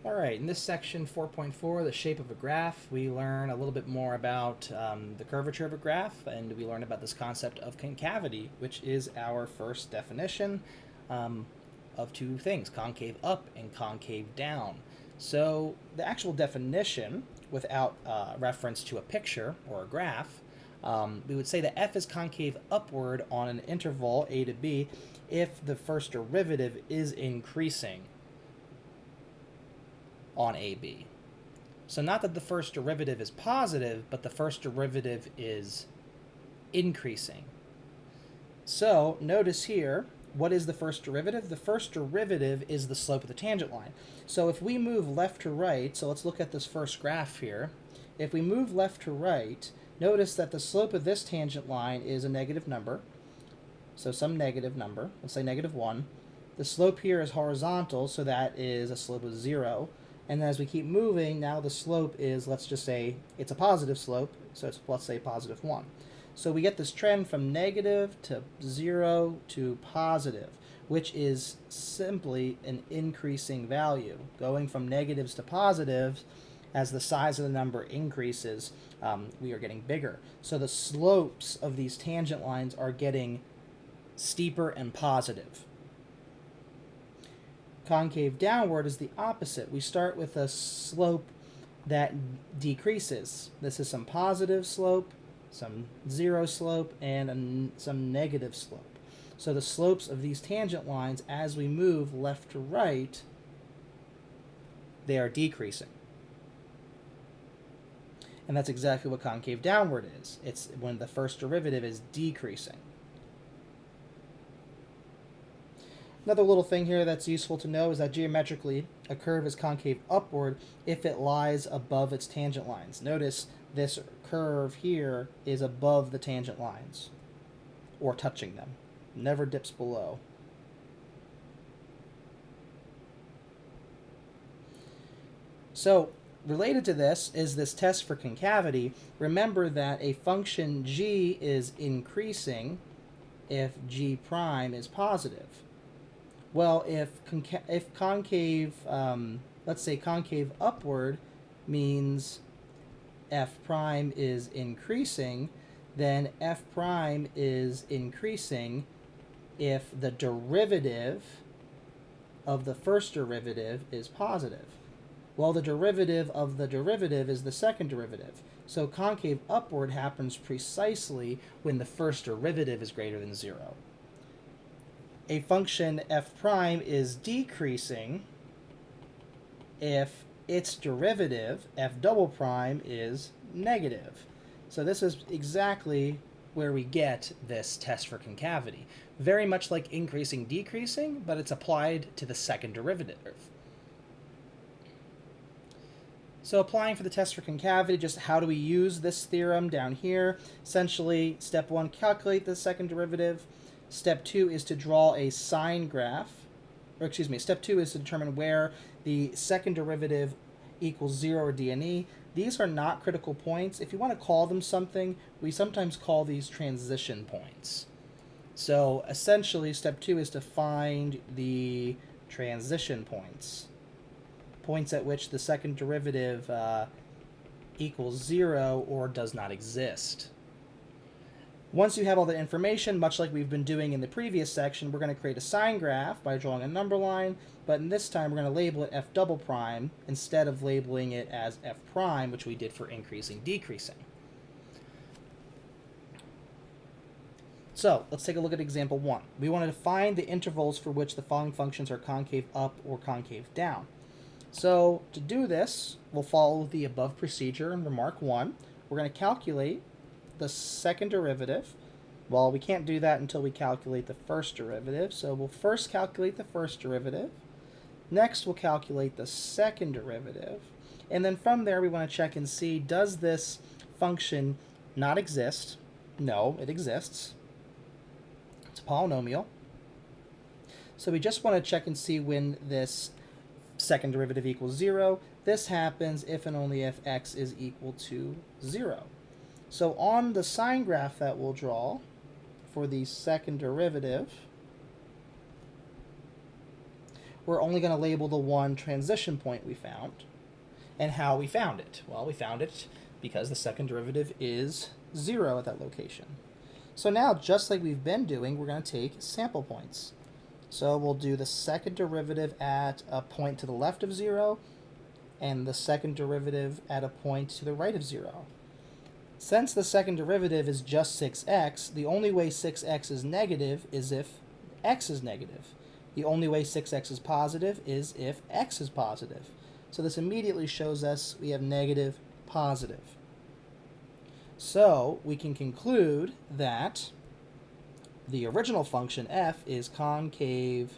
All right, in this section 4.4, the shape of a graph, we learn a little bit more about the curvature of a graph, and we learn about this concept of concavity, which is our first definition of two things, concave up and concave down. So the actual definition, without reference to a picture or a graph, we would say that f is concave upward on an interval a to b if the first derivative is increasing on AB. So not that the first derivative is positive, but the first derivative is increasing. So notice here, what is the first derivative? The first derivative is the slope of the tangent line. So if we move left to right, so let's look at this first graph here. If we move left to right, notice that the slope of this tangent line is a negative number. So some negative number, let's say -1. The slope here is horizontal, so that is a slope of 0. And as we keep moving, now the slope is, let's just say, it's a positive slope, so it's, let's say, +1. So we get this trend from negative to 0 to positive, which is simply an increasing value. Going from negatives to positives, as the size of the number increases, we are getting bigger. So the slopes of these tangent lines are getting steeper and positive. Concave downward is the opposite. We start with a slope that decreases. This is some positive slope, some 0 slope, and some negative slope. So the slopes of these tangent lines, as we move left to right, they are decreasing. And that's exactly what concave downward is. It's when the first derivative is decreasing. Another little thing here that's useful to know is that geometrically, a curve is concave upward if it lies above its tangent lines. Notice this curve here is above the tangent lines, or touching them. Never dips below. So, related to this is this test for concavity. Remember that a function g is increasing if g prime is positive. Well, if concave, let's say concave upward means f prime is increasing, then f prime is increasing if the derivative of the first derivative is positive. Well, the derivative of the derivative is the second derivative. So concave upward happens precisely when the first derivative is greater than 0. A function f prime is decreasing if its derivative, f double prime, is negative. So this is exactly where we get this test for concavity. Very much like increasing, decreasing, but it's applied to the second derivative. So applying for the test for concavity, just how do we use this theorem down here? Essentially, step 1, calculate the second derivative. Step 2 is to draw a sine graph, or excuse me, step 2 is to determine where the second derivative equals 0 or d and e. These are not critical points. If you want to call them something, we sometimes call these transition points. So essentially, step 2 is to find the transition points. Points at which the second derivative equals 0 or does not exist. Once you have all the information, much like we've been doing in the previous section, we're going to create a sine graph by drawing a number line, but in this time we're going to label it f double prime instead of labeling it as f prime, which we did for increasing, decreasing. So let's take a look at example 1. We want to find the intervals for which the following functions are concave up or concave down. So to do this, we'll follow the above procedure in remark 1. We're going to calculate the second derivative. Well, we can't do that until we calculate the first derivative, so we'll first calculate the first derivative. Next, we'll calculate the second derivative. And then from there, we want to check and see, does this function not exist? No, it exists. It's a polynomial. So we just want to check and see when this second derivative equals 0. This happens if and only if x is equal to 0. So on the sine graph that we'll draw for the second derivative, we're only going to label the one transition point we found. And how we found it? Well, we found it because the second derivative is 0 at that location. So now, just like we've been doing, we're going to take sample points. So we'll do the second derivative at a point to the left of 0, and the second derivative at a point to the right of 0. Since the second derivative is just 6x, the only way 6x is negative is if x is negative. The only way 6x is positive is if x is positive. So this immediately shows us we have negative, positive. So we can conclude that the original function f is concave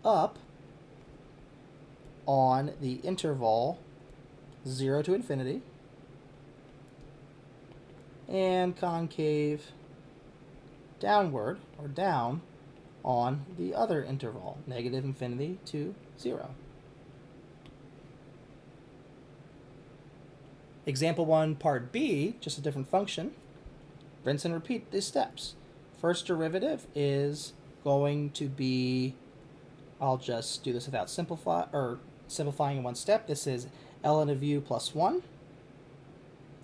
up on the interval 0 to infinity, and concave downward, or down, on the other interval, negative infinity to 0. Example 1, part B, just a different function. Rinse and repeat these steps. First derivative is going to be, I'll just do this without simplifying in one step. This is ln of u plus 1.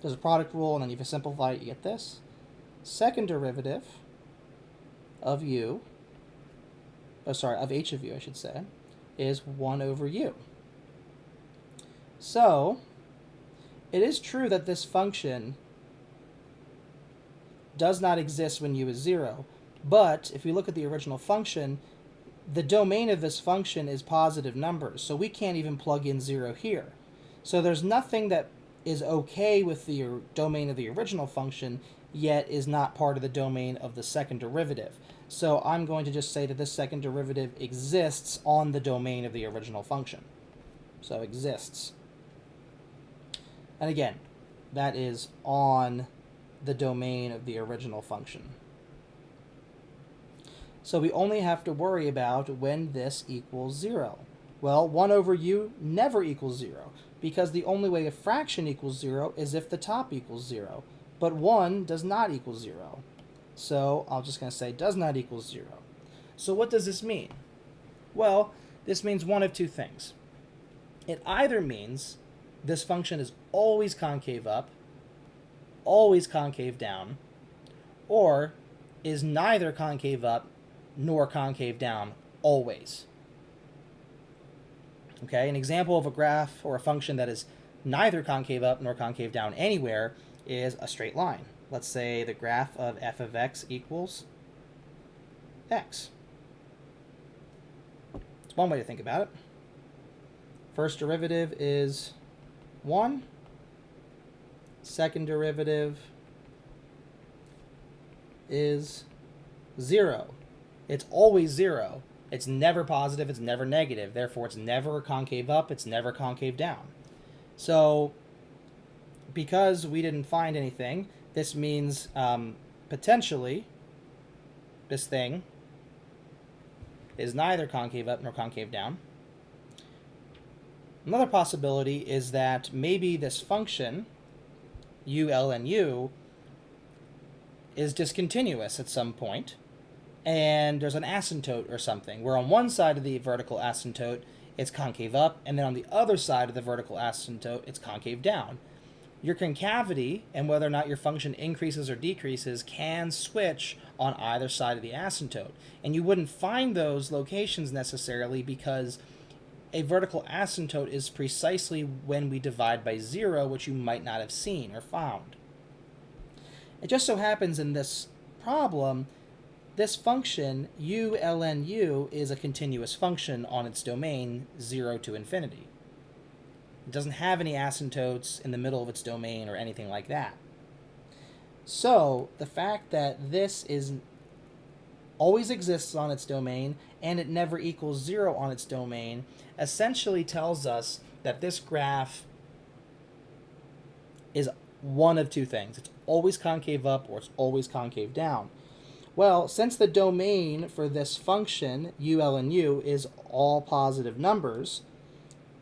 There's a product rule, and then if you simplify it, you get this. Second derivative of u, of h of u, I should say, is 1 over u. So, it is true that this function does not exist when u is 0, but if we look at the original function, the domain of this function is positive numbers, so we can't even plug in 0 here. So there's nothing that is okay with the domain of the original function, yet is not part of the domain of the second derivative. So I'm going to just say that this second derivative exists on the domain of the original function. So exists. And again, that is on the domain of the original function. So we only have to worry about when this equals 0. Well, 1 over u never equals 0, because the only way a fraction equals 0 is if the top equals 0. But 1 does not equal 0. So I'm just going to say does not equal 0. So what does this mean? Well, this means one of two things. It either means this function is always concave up, always concave down, or is neither concave up nor concave down always. Okay, an example of a graph or a function that is neither concave up nor concave down anywhere is a straight line. Let's say the graph of f of x equals x. It's one way to think about it. First derivative is 1. Second derivative is 0. It's always 0. It's never positive, it's never negative. Therefore, it's never concave up, it's never concave down. So, because we didn't find anything, this means potentially this thing is neither concave up nor concave down. Another possibility is that maybe this function, u ln u, is discontinuous at some point, and there's an asymptote or something, where on one side of the vertical asymptote it's concave up, and then on the other side of the vertical asymptote it's concave down. Your concavity, and whether or not your function increases or decreases, can switch on either side of the asymptote. And you wouldn't find those locations necessarily, because a vertical asymptote is precisely when we divide by 0, which you might not have seen or found. It just so happens in this problem, this function, u ln u, is a continuous function on its domain 0 to infinity. It doesn't have any asymptotes in the middle of its domain or anything like that. So the fact that this always exists on its domain and it never equals 0 on its domain essentially tells us that this graph is one of two things. It's always concave up or it's always concave down. Well, since the domain for this function, u ln u, is all positive numbers,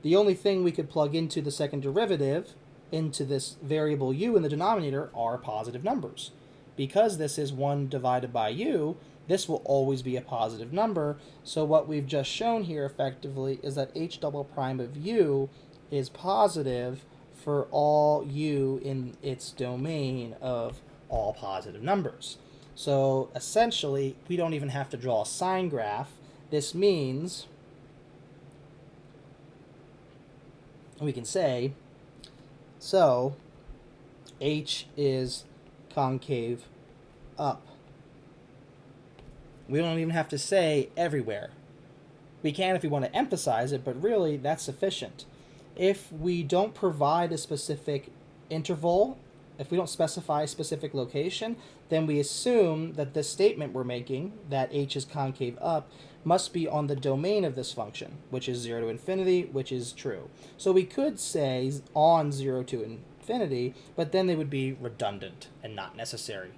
the only thing we could plug into the second derivative, into this variable u in the denominator, are positive numbers. because this is 1 divided by u, this will always be a positive number. So what we've just shown here effectively is that h double prime of u is positive for all u in its domain of all positive numbers. So essentially, we don't even have to draw a sign graph. This means we can say, so h is concave up. We don't even have to say everywhere. We can if we want to emphasize it, but really that's sufficient. If we don't provide a specific interval, if we don't specify a specific location, then we assume that this statement we're making, that h is concave up, must be on the domain of this function, which is 0 to infinity, which is true. So we could say on 0 to infinity, but then they would be redundant and not necessary.